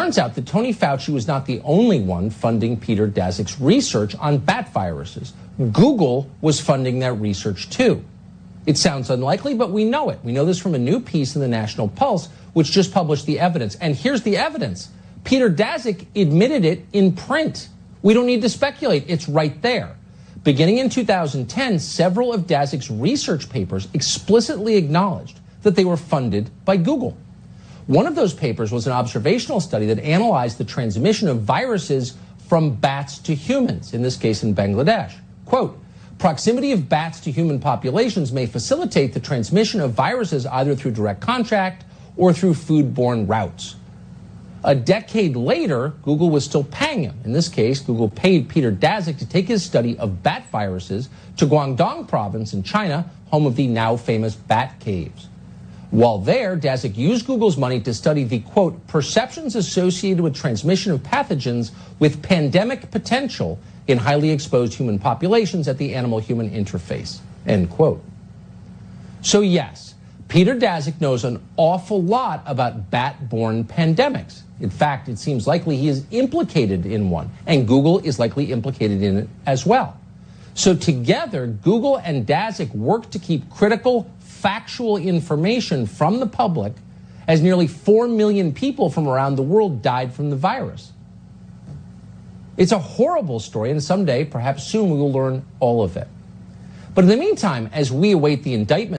turns out that Tony Fauci was not the only one funding Peter Daszak's research on bat viruses. Google was funding that research too. It sounds unlikely, but we know it. We know this from a new piece in the National Pulse, which just published the evidence. And here's the evidence. Peter Daszak admitted it in print. We don't need to speculate. It's right there. Beginning in 2010, several of Daszak's research papers explicitly acknowledged that they were funded by Google. One of those papers was an observational study that analyzed the transmission of viruses from bats to humans, in this case in Bangladesh. Quote, proximity of bats to human populations may facilitate the transmission of viruses either through direct contact or through foodborne routes. A decade later, Google was still paying him. In this case, Google paid Peter Daszak to take his study of bat viruses to Guangdong province in China, home of the now famous bat caves. While there, Daszak used Google's money to study the, quote, perceptions associated with transmission of pathogens with pandemic potential in highly exposed human populations at the animal-human interface, end quote. So yes, Peter Daszak knows an awful lot about bat-borne pandemics. In fact, it seems likely he is implicated in one, and Google is likely implicated in it as well. So together, Google and Daszak work to keep critical, factual information from the public as nearly 4 million people from around the world died from the virus. It's a horrible story, and someday, perhaps soon, we will learn all of it. But in the meantime, as we await the indictment